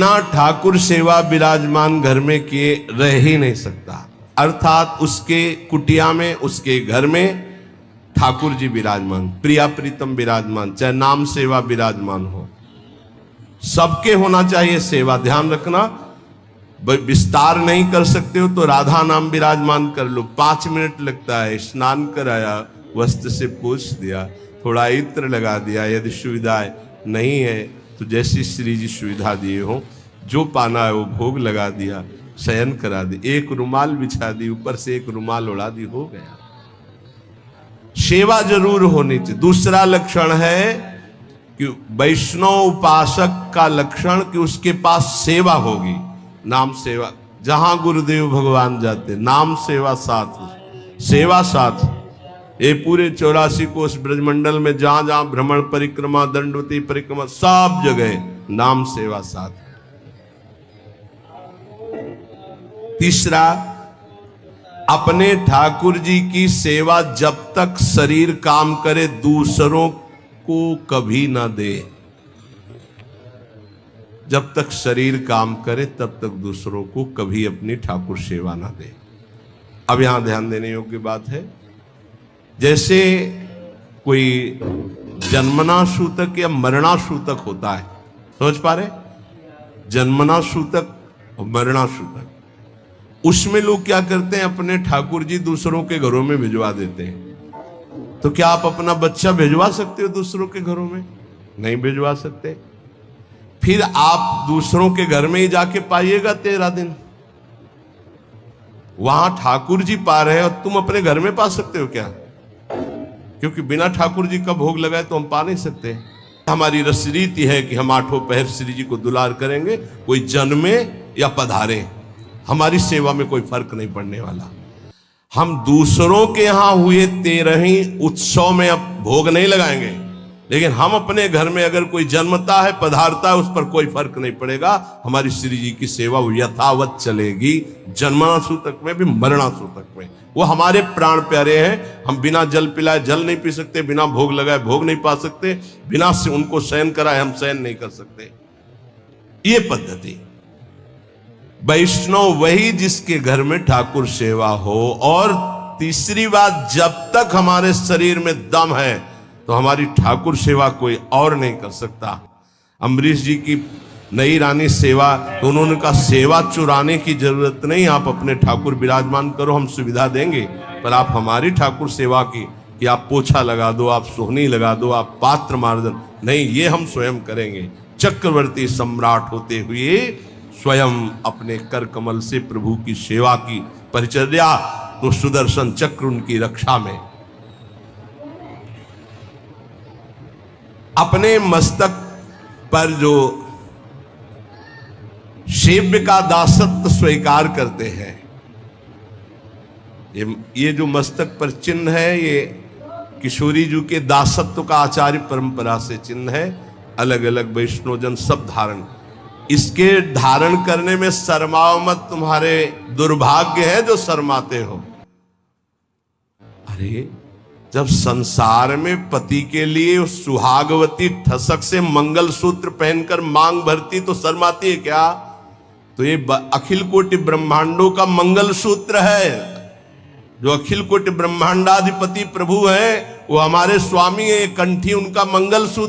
ना ठाकुर सेवा विराजमान घर में किए रह ही नहीं सकता। अर्थात उसके कुटिया में, उसके घर में ठाकुर जी विराजमान, प्रिया प्रीतम विराजमान, चाहे नाम सेवा विराजमान हो, सबके होना चाहिए सेवा। ध्यान रखना, विस्तार नहीं कर सकते हो तो राधा नाम विराजमान कर लो, 5 मिनट लगता है। स्नान कराया, वस्त्र से पोंछ दिया, थोड़ा इत्र लगा दिया, यदि सुविधाएं नहीं है तो जैसी श्री जी सुविधा दिए हो, जो पाना है वो भोग लगा दिया, शयन करा दी, एक रुमाल बिछा दी, ऊपर से एक रुमाल उड़ा दी, हो गया। सेवा जरूर होनी चाहिए। दूसरा लक्षण है कि वैष्णव उपासक का लक्षण कि उसके पास सेवा होगी, नाम सेवा। जहां गुरुदेव भगवान जाते, नाम सेवा साथ, सेवा साथ। ये पूरे 84 कोष ब्रजमंडल में जहां जहां भ्रमण परिक्रमा, दंडवती परिक्रमा, सब जगह नाम सेवा साथ। तीसरा, अपने ठाकुर जी की सेवा जब तक शरीर काम करे दूसरों को कभी ना दे। जब तक शरीर काम करे तब तक दूसरों को कभी अपनी ठाकुर सेवा ना दे। अब यहां ध्यान देने योग्य बात है, जैसे कोई जन्मना सूतक या मरणा सूतक होता है, समझ पा रहे? जन्मना सूतक और मरणा सूतक, उसमें लोग क्या करते हैं, अपने ठाकुर जी दूसरों के घरों में भिजवा देते हैं। तो क्या आप अपना बच्चा भिजवा सकते हो दूसरों के घरों में? नहीं भिजवा सकते। फिर आप दूसरों के घर में ही जाके पाइएगा 13 दिन। वहां ठाकुर जी पा रहे हैं और तुम अपने घर में पा सकते हो क्या? क्योंकि बिना ठाकुर जी का भोग लगाए तो हम पा नहीं सकते। हमारी रसरीति है कि हम 8 पहर श्री जी को दुलार करेंगे, कोई जन्मे या पधारे, हमारी सेवा में कोई फर्क नहीं पड़ने वाला। हम दूसरों के यहां हुए 13 उत्सव में अब भोग नहीं लगाएंगे, लेकिन हम अपने घर में अगर कोई जन्मता है, पधारता है, उस पर कोई फर्क नहीं पड़ेगा। हमारी श्री जी की सेवा यथावत चलेगी, जन्मना सूतक में भी, मरणा सूतक में। वो हमारे प्राण प्यारे हैं। हम बिना जल पिलाए जल नहीं पी सकते, बिना भोग लगाए भोग नहीं पा सकते, बिना से उनको शयन कराए हम शयन नहीं कर सकते। ये पद्धति वैष्णव वही जिसके घर में ठाकुर सेवा हो। और तीसरी बात, जब तक हमारे शरीर में दम है तो हमारी ठाकुर सेवा कोई और नहीं कर सकता। अम्बरीश जी की नई रानी सेवा, तो उन्होंने कहा सेवा चुराने की जरूरत नहीं, आप अपने ठाकुर विराजमान करो, हम सुविधा देंगे, पर आप हमारी ठाकुर सेवा की कि आप पोछा लगा दो, आप सोहनी लगा दो, आप पात्र मार्जन नहीं, ये हम स्वयं करेंगे। चक्रवर्ती सम्राट होते हुए स्वयं अपने कर कमल से प्रभु की सेवा की परिचर्या, तो सुदर्शन चक्र उनकी रक्षा में। अपने मस्तक पर जो सेव्य का दासत्व स्वीकार करते हैं, ये जो मस्तक पर चिन्ह है, ये किशोरी जी के दासत्व का आचार्य परंपरा से चिन्ह है। अलग अलग वैष्णवजन सब धारण, इसके धारण करने में शर्माओ मत, तुम्हारे दुर्भाग्य है जो शर्माते हो। अरे जब संसार में पति के लिए सुहागवती ठसक से मंगलसूत्र पहनकर मांग भरती तो शर्माती है क्या? तो ये अखिल कोटि ब्रह्मांडों का मंगलसूत्र है। जो अखिल कोटि ब्रह्मांडाधिपति प्रभु है वो हमारे स्वामी है, कंठी उनका मंगलसूत्र